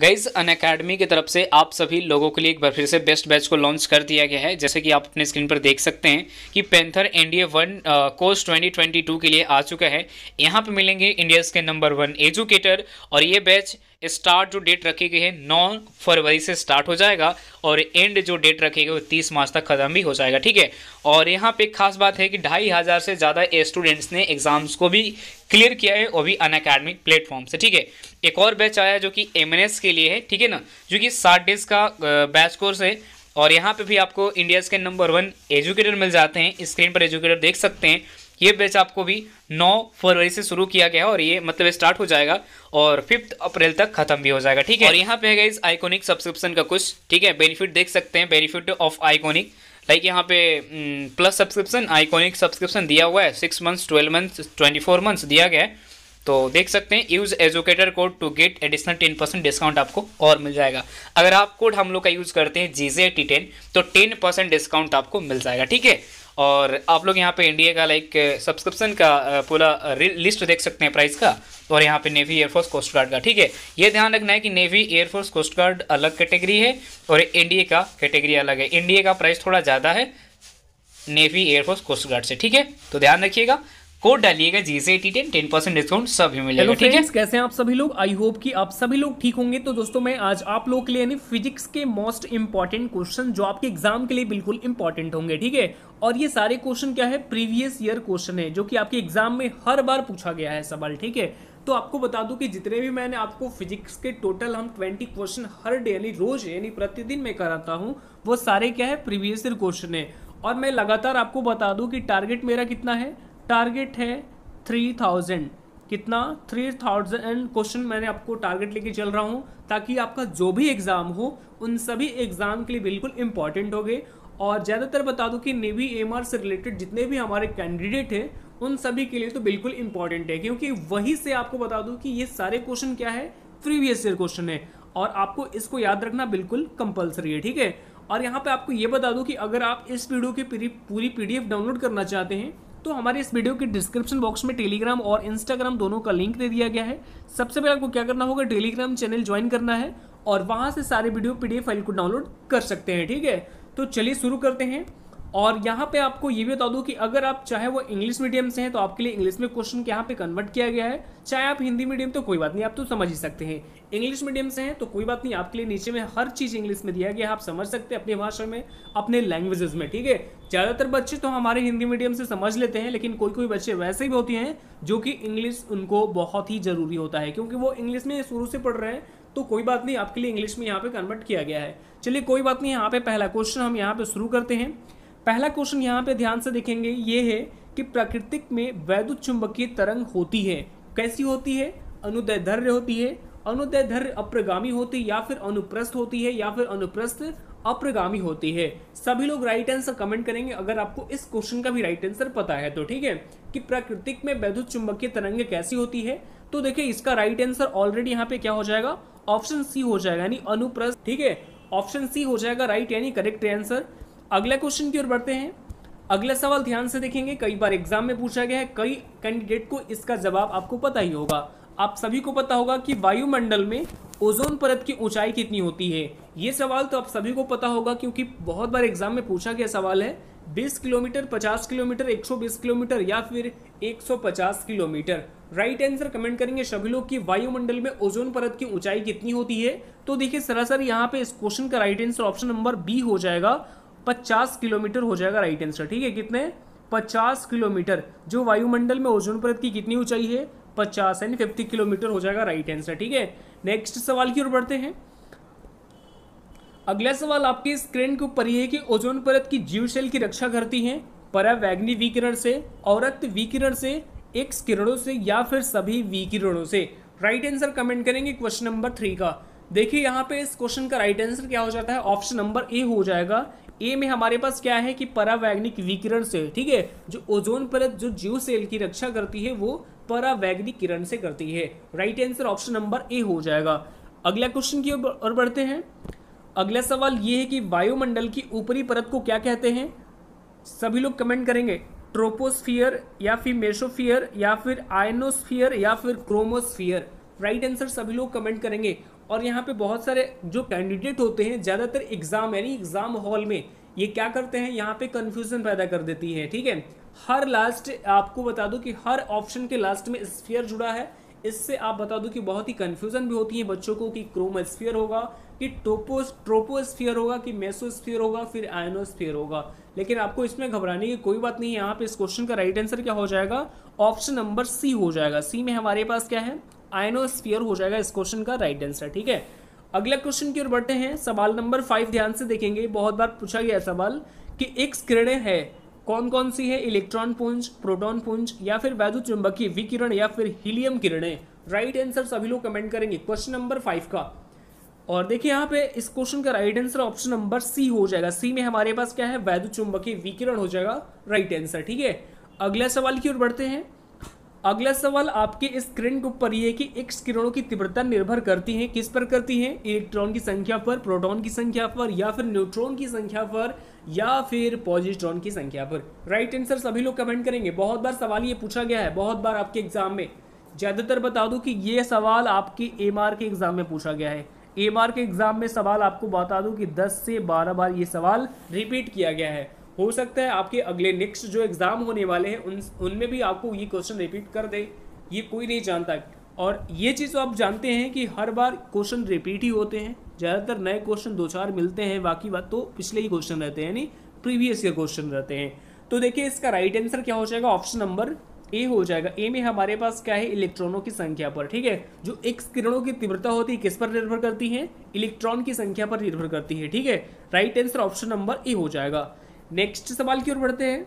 Guys Unacademy की तरफ से आप सभी लोगों के लिए एक बार फिर से बेस्ट बैच को लॉन्च कर दिया गया है। जैसे कि आप अपने स्क्रीन पर देख सकते हैं कि पैंथर एनडीए 1 कोर्स 2022 के लिए आ चुका है। यहाँ पे मिलेंगे इंडिया के नंबर 1 एजुकेटर और ये बैच स्टार्ट जो डेट रखी गई है 9 फरवरी से स्टार्ट हो जाएगा और एंड जो डेट रखी गई वो 30 मार्च तक खत्म भी हो जाएगा। ठीक है, और यहाँ पे एक खास बात है कि 2500 से ज़्यादा स्टूडेंट्स ने एग्जाम्स को भी क्लियर किया है, वो भी अनअकैडमिक प्लेटफॉर्म से। ठीक है, एक और बैच आया जो कि एमएनएस के लिए है, ठीक है ना, जो कि 60 डेज का बैच कोर्स है और यहाँ पे भी आपको इंडिया के नंबर 1 एजुकेटर मिल जाते हैं। स्क्रीन पर एजुकेटर देख सकते हैं। ये बैच आपको भी 9 फरवरी से शुरू किया गया है और ये मतलब स्टार्ट हो जाएगा और 5 अप्रैल तक खत्म भी हो जाएगा। ठीक है, और यहाँ पे है गाइस आइकॉनिक सब्सक्रिप्शन का कुछ, ठीक है, बेनिफिट देख सकते हैं। बेनिफिट ऑफ आइकॉनिक लाइक यहाँ पे प्लस सब्सक्रिप्शन, आइकॉनिक सब्सक्रिप्शन दिया हुआ है, 6 मंथ्स, 12 मंथ्स, 24 मंथ्स दिया गया है। तो देख सकते हैं use educator code to get additional 10% discount आपको और मिल जाएगा। अगर आप कोड हम लोग का यूज़ करते हैं GZT10 तो 10% डिस्काउंट आपको मिल जाएगा। ठीक है, और आप लोग यहाँ पे इंडिया का लाइक सब्सक्रिप्शन का पूरा लिस्ट देख सकते हैं प्राइस का, और यहाँ पे नेवी एयरफोर्स कोस्ट गार्ड का। ठीक है, ये ध्यान रखना है कि नेवी एयरफोर्स कोस्ट गार्ड अलग कैटेगरी है और इंडिया का कैटेगरी अलग है। इंडिया का प्राइस थोड़ा ज़्यादा है नेवी एयरफोर्स कोस्ट गार्ड से। ठीक है, तो ध्यान रखिएगा, कोड डालिएगा GZT10, 10% डिस्काउंट सभी मिलेगा। ठीक है, कैसे हैं आप सभी लोग? आई होप कि आप सभी लोग ठीक होंगे। तो दोस्तों मैं आज आप लोगों के लिए यानी फिजिक्स के मोस्ट इंपॉर्टेंट क्वेश्चन जो आपके एग्जाम के लिए बिल्कुल इंपॉर्टेंट होंगे, ठीक है, और ये सारे क्वेश्चन क्या है, प्रीवियस ईयर क्वेश्चन है जो कि आपके एग्जाम में हर बार पूछा गया है सवाल। ठीक है, तो आपको बता दूं कि जितने भी मैंने आपको फिजिक्स के टोटल हम 20 क्वेश्चन हर डे यानी रोज यानी प्रतिदिन में कराता हूँ, वो सारे क्या है, प्रीवियस ईयर क्वेश्चन है। और मैं लगातार आपको बता दूं कि टारगेट मेरा कितना है, टारगेट है 3000, कितना, 3000 क्वेश्चन मैंने आपको टारगेट लेके चल रहा हूँ, ताकि आपका जो भी एग्जाम हो उन सभी एग्जाम के लिए बिल्कुल इंपॉर्टेंट हो गए। और ज़्यादातर बता दूं कि नेवी एमआर से रिलेटेड जितने भी हमारे कैंडिडेट हैं उन सभी के लिए तो बिल्कुल इंपॉर्टेंट है, क्योंकि वहीं से आपको बता दूं कि ये सारे क्वेश्चन क्या है, प्रीवियस ईयर क्वेश्चन है और आपको इसको याद रखना बिल्कुल कंपलसरी है। ठीक है, और यहाँ पे आपको ये बता दूं कि अगर आप इस वीडियो की पूरी PDF डाउनलोड करना चाहते हैं तो हमारे इस वीडियो के डिस्क्रिप्शन बॉक्स में टेलीग्राम और इंस्टाग्राम दोनों का लिंक दे दिया गया है। सबसे पहले आपको क्या करना होगा, टेलीग्राम चैनल ज्वाइन करना है और वहां से सारे वीडियो PDF फाइल को डाउनलोड कर सकते हैं। ठीक है, तो चलिए शुरू करते हैं। और यहाँ पे आपको ये भी बता दूं कि अगर आप चाहे वो इंग्लिश मीडियम से हैं तो आपके लिए इंग्लिश में क्वेश्चन यहाँ पे कन्वर्ट किया गया है, चाहे आप हिंदी मीडियम तो कोई बात नहीं, आप तो समझ ही सकते हैं। इंग्लिश मीडियम से हैं तो कोई बात नहीं, आपके लिए नीचे में हर चीज़ इंग्लिश में दिया गया है, आप समझ सकते हैं अपनी भाषा में, अपने लैंग्वेजेस में। ठीक है, ज़्यादातर बच्चे तो हमारे हिंदी मीडियम से समझ लेते हैं, लेकिन कोई कोई बच्चे वैसे भी होते हैं जो कि इंग्लिश उनको बहुत ही ज़रूरी होता है, क्योंकि वो इंग्लिश में शुरू से पढ़ रहे हैं। तो कोई बात नहीं, आपके लिए इंग्लिश में यहाँ पे कन्वर्ट किया गया है। चलिए कोई बात नहीं, यहाँ पे पहला क्वेश्चन हम यहाँ पे शुरू करते हैं। पहला क्वेश्चन यहाँ पे ध्यान से देखेंगे, ये है कि प्राकृतिक में वैद्युत चुंबकीय तरंग होती है, कैसी होती है, अनुदैर्ध्य होती है, अनुदैर्ध्य अप्रगामी होती है, या फिर अनुप्रस्थ होती है, या फिर अनुप्रस्थ अप्रगामी होती है। सभी लोग राइट आंसर कमेंट करेंगे अगर आपको इस क्वेश्चन का भी राइट आंसर पता है तो। ठीक है, कि प्राकृतिक में वैद्युत चुंबकीय तरंग कैसी होती है, तो देखिए इसका राइट आंसर ऑलरेडी यहाँ पे क्या हो जाएगा, ऑप्शन सी हो जाएगा, यानी अनुप्रस्थ। ठीक है, ऑप्शन सी हो जाएगा राइट यानी करेक्ट आंसर। अगले क्वेश्चन की ओर बढ़ते हैं। अगला सवाल ध्यान से देखेंगे, कई बार एग्जाम में पूछा गया है, कई कैंडिडेट को इसका जवाब आपको पता ही होगा। आप सभी को पता होगा कि वायुमंडल में ओजोन परत की ऊंचाई कितनी होती है। ये सवाल तो आप सभी को पता होगा क्योंकि बहुत बार एग्जाम में पूछा गया सवाल है। 20 किलोमीटर, 50 किलोमीटर, 120 किलोमीटर या फिर 150 किलोमीटर। राइट आंसर कमेंट करेंगे सभी लोग कि वायुमंडल में ओजोन परत की ऊंचाई कितनी होती है। तो देखिए सरासर यहाँ पे इस क्वेश्चन का right answer option number B हो जाएगा, 50 किलोमीटर हो जाएगा राइट आंसर। ठीक है, कितने, 50 किलोमीटर। जो वायुमंडल में ओजोन परत की कितनी ऊंचाई है, 50 यानी 50 किलोमीटर हो जाएगा राइट आंसर। ठीक है, नेक्स्ट सवाल की ओर बढ़ते हैं। अगला सवाल आपके स्क्रीन के ऊपर ये है कि ओजोन परत की जीव सेल की रक्षा करती है परावैंगनी विकिरण से, औरक्त विकिरण से, एक्स किरणों से, या फिर सभी विकिरणों से। राइट आंसर कमेंट करेंगे क्वेश्चन नंबर 3 का। देखिए यहाँ पे इस क्वेश्चन का राइट आंसर क्या हो जाता है, ऑप्शन नंबर ए हो जाएगा। ए में हमारे पास क्या है कि परावैंगनिक विकिरण से। ठीक है, जो ओजोन परत जो जीव सेल की रक्षा करती है वो परावैंगनिक किरण से करती है। Right answer option number A हो जाएगा। अगला क्वेश्चन की ओर बढ़ते हैं। अगला सवाल ये है कि वायुमंडल की ऊपरी परत को क्या कहते हैं। सभी लोग कमेंट करेंगे, ट्रोपोस्फियर या फिर मेसोफियर या फिर आयनोस्फियर या फिर क्रोमोस्फियर। राइट आंसर सभी लोग कमेंट करेंगे। और यहाँ पे बहुत सारे जो कैंडिडेट होते हैं ज़्यादातर एग्जाम यानी एग्जाम हॉल में ये क्या करते हैं, यहाँ पे कंफ्यूजन पैदा कर देती है। ठीक है, हर लास्ट आपको बता दूं कि हर ऑप्शन के लास्ट में स्फीयर जुड़ा है, इससे आप बता दूं कि बहुत ही कंफ्यूजन भी होती है बच्चों को कि क्रोमोस्फीयर होगा कि ट्रोपोस्फीयर होगा कि मेसोस्फीयर होगा फिर आयनोस्फीयर होगा। लेकिन आपको इसमें घबराने की कोई बात नहीं है। यहाँ पे इस क्वेश्चन का राइट आंसर क्या हो जाएगा, ऑप्शन नंबर सी हो जाएगा। सी में हमारे पास क्या है, आयनोस्फीयर हो जाएगा इस क्वेश्चन का राइट आंसर। ठीक है, अगला क्वेश्चन की ओर बढ़ते हैं। सवाल नंबर 5 ध्यान से देखेंगे, बहुत बार पूछा गया सवाल कि एक्स किरणें है, कौन कौन सी है, इलेक्ट्रॉन पुंज, प्रोटॉन पुंज या फिर वैद्युत चुंबकीय विकिरण या फिर हीलियम किरणें। राइट आंसर सभी लोग कमेंट करेंगे क्वेश्चन नंबर 5 का। और देखिए यहाँ पे इस क्वेश्चन का right answer option number C हो जाएगा। सी में हमारे पास क्या है, वैद्युत चुंबकीय विकिरण हो जाएगा राइट आंसर। ठीक है, अगला सवाल की ओर बढ़ते हैं। अगला सवाल आपके इस स्क्रीन के ऊपर ये कि एक्स किरणों की तीव्रता निर्भर करती है, किस पर करती है, इलेक्ट्रॉन की संख्या पर, प्रोटॉन की संख्या पर या फिर न्यूट्रॉन की संख्या पर या फिर पॉजिट्रॉन की संख्या पर। राइट आंसर सभी लोग कमेंट करेंगे। बहुत बार सवाल ये पूछा गया है, बहुत बार आपके एग्जाम में, ज्यादातर बता दूं कि ये सवाल आपके एमआर के एग्जाम में पूछा गया है। एमआर के एग्जाम में सवाल आपको बता दूं कि 10 से 12 बार ये सवाल रिपीट किया गया है। हो सकता है आपके अगले नेक्स्ट जो एग्जाम होने वाले हैं उनमें भी आपको ये क्वेश्चन रिपीट कर दे, ये कोई नहीं जानता। और ये चीज़ तो आप जानते हैं कि हर बार क्वेश्चन रिपीट ही होते हैं, ज़्यादातर नए क्वेश्चन 2-4 मिलते हैं, बाकी बात तो पिछले ही क्वेश्चन रहते हैं, यानी प्रीवियस ईयर क्वेश्चन रहते हैं। तो देखिए इसका राइट आंसर क्या हो जाएगा, ऑप्शन नंबर ए हो जाएगा। ए में हमारे पास क्या है, इलेक्ट्रॉनों की संख्या पर। ठीक है, जो एक्स किरणों की तीव्रता होती है किस पर निर्भर करती है, इलेक्ट्रॉन की संख्या पर निर्भर करती है। ठीक है, right answer option number A हो जाएगा। नेक्स्ट सवाल की ओर बढ़ते हैं।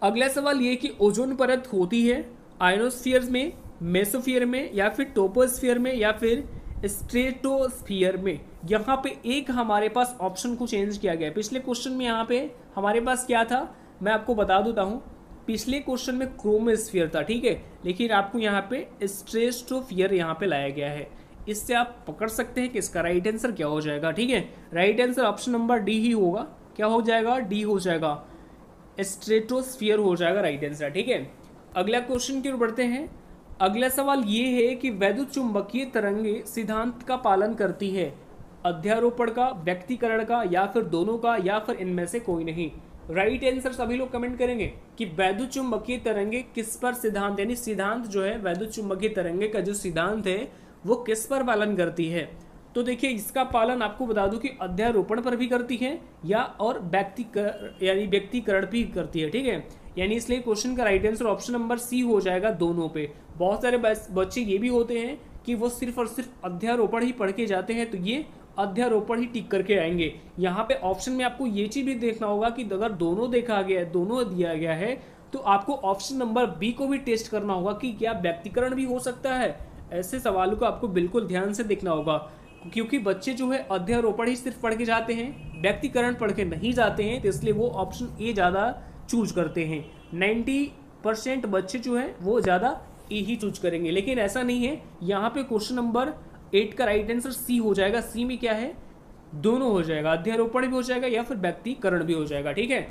अगला सवाल ये कि ओजोन परत होती है आयनोस्फीयर में, मेसोफियर में या फिर टोपोस्फीयर में या फिर स्ट्रेटोस्फीयर में। यहाँ पे एक हमारे पास ऑप्शन को चेंज किया गया है। पिछले क्वेश्चन में यहाँ पे हमारे पास क्या था, मैं आपको बता देता हूँ। पिछले क्वेश्चन में क्रोमोस्फीयर था, ठीक है, लेकिन आपको यहाँ पे स्ट्रेटोस्फीयर यहाँ पे लाया गया है। इससे आप पकड़ सकते हैं कि इसका राइट आंसर क्या हो जाएगा। ठीक है, right answer option number D ही होगा। क्या हो जाएगा, डी हो जाएगा, स्ट्रेटोस्फीयर हो जाएगा राइट आंसर। ठीक है, अगला क्वेश्चन की ओर बढ़ते हैं। अगला सवाल ये है कि वैद्युत चुंबकीय तरंगे सिद्धांत का पालन करती है, अध्यारोपण का, व्यक्तिकरण का या फिर दोनों का या फिर इनमें से कोई नहीं। राइट आंसर सभी लोग कमेंट करेंगे कि वैद्युत चुंबकीय तरंगे किस पर सिद्धांत, यानी सिद्धांत जो है वैद्युत चुंबकीय तरंगे का जो सिद्धांत है वो किस पर पालन करती है। तो देखिए इसका पालन आपको बता दूं कि अध्यारोपण पर भी करती है या और व्यक्तिकरण भी करती है। ठीक है, यानी इसलिए क्वेश्चन का right answer option number C हो जाएगा दोनों पे। बहुत सारे बच्चे ये भी होते हैं कि वो सिर्फ और सिर्फ अध्यारोपण ही पढ़ के जाते हैं, तो ये अध्यारोपण ही टिक करके आएंगे। यहाँ पे ऑप्शन में आपको ये चीज भी देखना होगा कि अगर दोनों देखा गया है, दोनों दिया गया है, तो आपको ऑप्शन नंबर बी को भी टेस्ट करना होगा कि क्या व्यक्तिकरण भी हो सकता है। ऐसे सवालों को आपको बिल्कुल ध्यान से देखना होगा, क्योंकि बच्चे जो है अध्यारोपण ही सिर्फ पढ़ के जाते हैं, व्यक्तिकरण पढ़ के नहीं जाते हैं, तो इसलिए वो ऑप्शन ए ज़्यादा चूज करते हैं। 90% बच्चे जो है वो ज़्यादा ए ही चूज करेंगे, लेकिन ऐसा नहीं है। यहाँ पे क्वेश्चन नंबर 8 का राइट आंसर सी हो जाएगा। सी में क्या है, दोनों हो जाएगा, अध्यारोपण भी हो जाएगा या फिर व्यक्तिकरण भी हो जाएगा। ठीक है,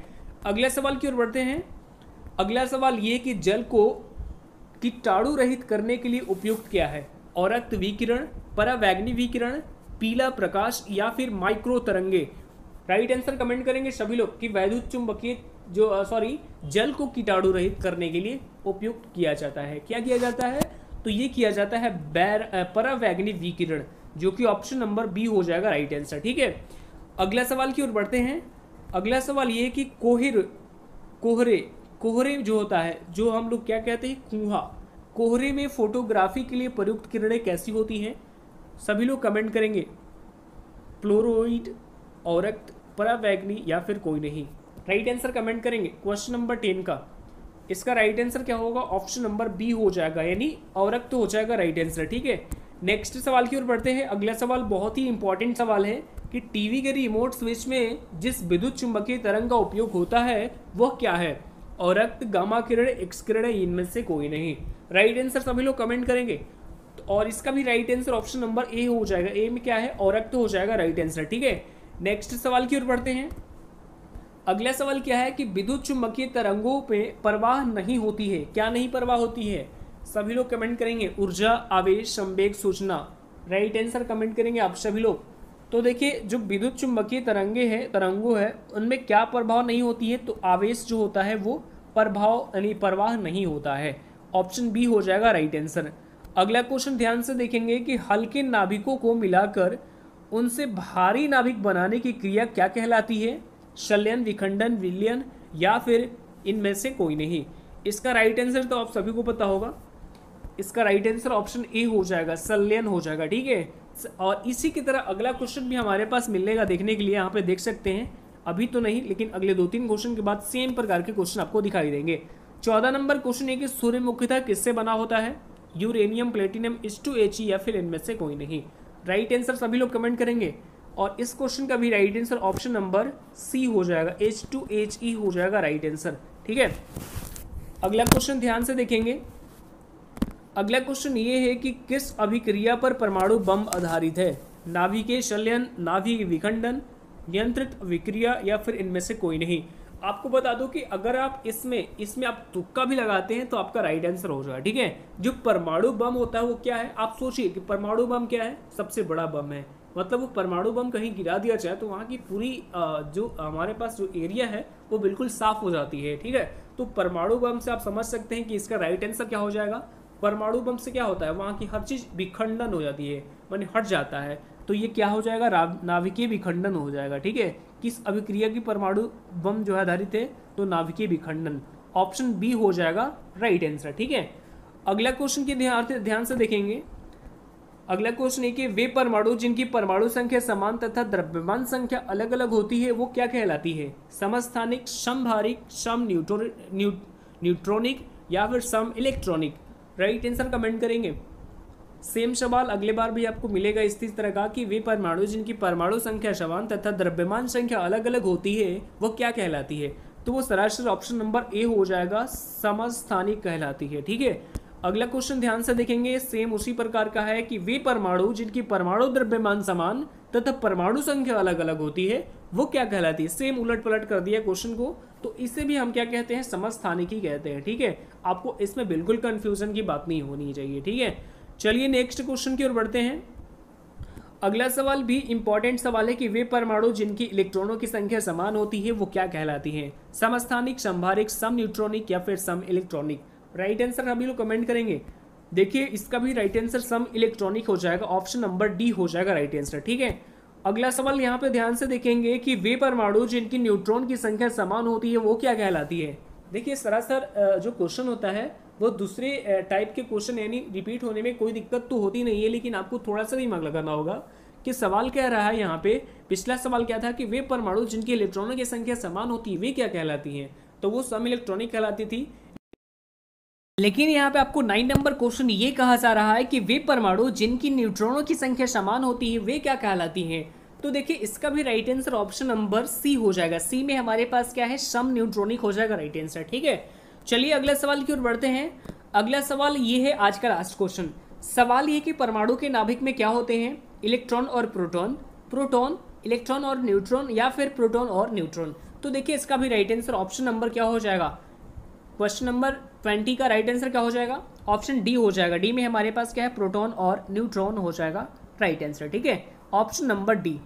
अगला सवाल की ओर बढ़ते हैं। अगला सवाल ये कि जल को कीटाणु रहित करने के लिए उपयुक्त क्या है, औरक्त विकिरण, परावैग्नि विकिरण, पीला प्रकाश या फिर माइक्रो तरंगे। राइट आंसर कमेंट करेंगे सभी लोग कि वैद्युत चुंबकीय जल को कीटाणु रहित करने के लिए उपयुक्त किया जाता है। क्या किया जाता है, तो ये किया जाता है परावैग्नि विकिरण, जो कि ऑप्शन नंबर बी हो जाएगा राइट आंसर। ठीक है, अगला सवाल की ओर बढ़ते हैं। अगला सवाल ये कि कोहरे जो होता है, जो हम लोग क्या कहते हैं, कुहा, कोहरे में फोटोग्राफी के लिए प्रयुक्त किरणें कैसी होती हैं। सभी लोग कमेंट करेंगे, फ्लोरोइड, औरक्त, परावैग्नि या फिर कोई नहीं। राइट आंसर कमेंट करेंगे क्वेश्चन नंबर 10 का। इसका राइट आंसर क्या होगा, ऑप्शन नंबर बी हो जाएगा, यानी औरक्त तो हो जाएगा राइट आंसर। ठीक है, नेक्स्ट सवाल की ओर बढ़ते हैं। अगला सवाल बहुत ही इंपॉर्टेंट सवाल है कि टीवी के रिमोट स्विच में जिस विद्युत चुंबकीय तरंग का उपयोग होता है वह क्या है, औरक्त, गामा किरण, एक्स किरण, इनमें से कोई नहीं। राइट आंसर सभी लोग कमेंट करेंगे, और इसका भी right answer option number A हो जाएगा। ए में क्या है, औरक्त हो जाएगा राइट आंसर। ठीक है, नेक्स्ट सवाल की ओर बढ़ते हैं। अगला सवाल क्या है कि विद्युत चुंबकीय तरंगों पे प्रवाह नहीं होती है, क्या नहीं प्रवाह होती है। सभी लोग कमेंट करेंगे, ऊर्जा, आवेश, संवेग, सूचना। राइट आंसर कमेंट करेंगे आप सभी लोग। तो देखिए जो विद्युत चुंबकीय तरंगों है उनमें क्या प्रभाव नहीं होती है, तो आवेश जो होता है वो प्रभाव यानी प्रवाह नहीं होता है। ऑप्शन बी हो जाएगा राइट आंसर। अगला क्वेश्चन ध्यान से देखेंगे कि हल्के नाभिकों को मिलाकर उनसे भारी नाभिक बनाने की क्रिया क्या कहलाती है, संलयन, विखंडन, विलयन या फिर इनमें से कोई नहीं। इसका राइट आंसर तो आप सभी को पता होगा, इसका राइट आंसर ऑप्शन ए हो जाएगा, संलयन हो जाएगा। ठीक है, और इसी की तरह अगला क्वेश्चन भी हमारे पास मिलेगा देखने के लिए, यहाँ पे देख सकते हैं, अभी तो नहीं लेकिन अगले 2-3 क्वेश्चन के बाद सेम प्रकार के क्वेश्चन आपको दिखाई देंगे। 14 नंबर क्वेश्चन है कि सूर्य मुख्यतः किससे बना होता है, यूरेनियम, प्लेटिनम, H2He या फिर इनमें से कोई नहीं। राइट आंसर सभी लोग कमेंट करेंगे। और इस क्वेश्चन का भी right answer option number C हो जाएगा, H2He हो जाएगा राइट आंसर। ठीक है, अगला क्वेश्चन ध्यान से देखेंगे। अगला क्वेश्चन ये है कि किस अभिक्रिया पर परमाणु बम आधारित है, नाभिकीय संलयन, नाभिक विखंडन, नियंत्रित विक्रिया या फिर इनमें से कोई नहीं। आपको बता दूं कि अगर आप इसमें आप तुक्का भी लगाते हैं तो आपका राइट आंसर हो जाएगा। ठीक है, जो परमाणु बम होता है वो क्या है, आप सोचिए कि परमाणु बम क्या है, सबसे बड़ा बम है। मतलब वो परमाणु बम कहीं गिरा दिया जाए तो वहाँ की पूरी जो हमारे पास जो एरिया है वो बिल्कुल साफ हो जाती है। ठीक है, तो परमाणु बम से आप समझ सकते हैं कि इसका राइट आंसर क्या हो जाएगा। परमाणु बम से क्या होता है, वहाँ की हर चीज़ विखंडन हो जाती है, माने हट जाता है। तो ये क्या हो जाएगा, नाभिकीय विखंडन हो जाएगा। ठीक है, किस अभिक्रिया की परमाणु बम जो है आधारित है, तो नाभिकीय विखंडन। ऑप्शन बी हो जाएगा राइट आंसर। ठीक है, अगला क्वेश्चन की ध्यान से देखेंगे। अगला क्वेश्चन है कि वे परमाणु जिनकी परमाणु संख्या समान तथा द्रव्यमान संख्या अलग अलग होती है वो क्या कहलाती है, समस्थानिक, समभारिक, सम न्यूट्रॉनिक या फिर सम इलेक्ट्रॉनिक। राइट आंसर कमेंट करेंगे। सेम सवाल अगले बार भी आपको मिलेगा इसी तरह का कि वे परमाणु जिनकी परमाणु संख्या समान तथा द्रव्यमान संख्या अलग अलग होती है वो क्या कहलाती है, तो वो सरासर ऑप्शन नंबर ए हो जाएगा, समस्थानिक कहलाती है। ठीक है, अगला क्वेश्चन ध्यान से देखेंगे, सेम उसी प्रकार का है कि वे परमाणु जिनकी परमाणु द्रव्यमान समान तथा परमाणु संख्या अलग अलग होती है वो क्या कहलाती है। सेम उलट पलट कर दिया क्वेश्चन को, तो इसे भी हम क्या कहते हैं, समस्थानिक ही कहते हैं। ठीक है, आपको इसमें बिल्कुल कंफ्यूजन की बात नहीं होनी चाहिए। ठीक है, चलिए नेक्स्ट क्वेश्चन की ओर बढ़ते हैं। अगला सवाल भी इंपॉर्टेंट सवाल है कि वे परमाणु जिनकी इलेक्ट्रॉनों की संख्या समान होती है वो क्या कहलाती हैं, समस्थानिक, समभारिक, सम न्यूट्रॉनिक या फिर सम इलेक्ट्रॉनिक। राइट आंसर अभी लोग कमेंट करेंगे। देखिए इसका भी राइट आंसर सम इलेक्ट्रॉनिक हो जाएगा, ऑप्शन नंबर डी हो जाएगा राइट आंसर। ठीक है, अगला सवाल यहाँ पे ध्यान से देखेंगे कि वे परमाणु जिनकी न्यूट्रॉन की संख्या समान होती है वो क्या कहलाती है। देखिए सरासर जो क्वेश्चन होता है वो दूसरे टाइप के क्वेश्चन यानी रिपीट होने में कोई दिक्कत तो होती नहीं है, लेकिन आपको थोड़ा सा दिमाग लगाना होगा कि सवाल क्या रहा है। यहाँ पे पिछला सवाल क्या था कि वे परमाणु जिनकी इलेक्ट्रॉनों की संख्या समान होती है वे क्या कहलाती हैं, तो वो सम इलेक्ट्रॉनिक कहलाती थी। लेकिन यहाँ पे आपको 9 नंबर क्वेश्चन ये कहा जा रहा है कि वे परमाणु जिनकी न्यूट्रॉनों की संख्या समान होती है वे क्या कहलाती हैं। तो देखिए इसका भी right answer option number C हो जाएगा। सी में हमारे पास क्या है, सम न्यूट्रॉनिक हो जाएगा राइट आंसर। ठीक है, चलिए अगले सवाल की ओर बढ़ते हैं। अगला सवाल ये है आज का लास्ट क्वेश्चन। सवाल ये कि परमाणु के नाभिक में क्या होते हैं, इलेक्ट्रॉन और प्रोटॉन, प्रोटॉन, इलेक्ट्रॉन और न्यूट्रॉन या फिर प्रोटॉन और न्यूट्रॉन। तो देखिए इसका भी राइट आंसर ऑप्शन नंबर क्या हो जाएगा, क्वेश्चन नंबर 20 का राइट आंसर क्या हो जाएगा, ऑप्शन डी हो जाएगा। डी में हमारे पास क्या है, प्रोटॉन और न्यूट्रॉन हो जाएगा राइट आंसर। ठीक है, ऑप्शन नंबर डी।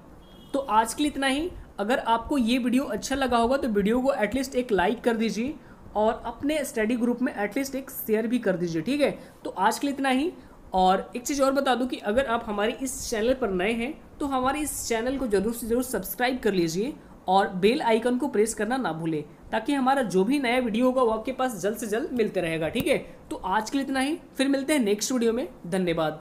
तो आज के लिए इतना ही। अगर आपको ये वीडियो अच्छा लगा होगा तो वीडियो को एटलीस्ट एक लाइक कर दीजिए और अपने स्टडी ग्रुप में एटलीस्ट एक शेयर भी कर दीजिए। ठीक है, तो आज के लिए इतना ही। और एक चीज़ और बता दूं कि अगर आप हमारे इस चैनल पर नए हैं तो हमारे इस चैनल को जरूर से जरूर सब्सक्राइब कर लीजिए और बेल आइकन को प्रेस करना ना भूलें, ताकि हमारा जो भी नया वीडियो होगा वो आपके पास जल्द से जल्द मिलते रहेगा। ठीक है, तो आज के लिए इतना ही, फिर मिलते हैं नेक्स्ट वीडियो में। धन्यवाद।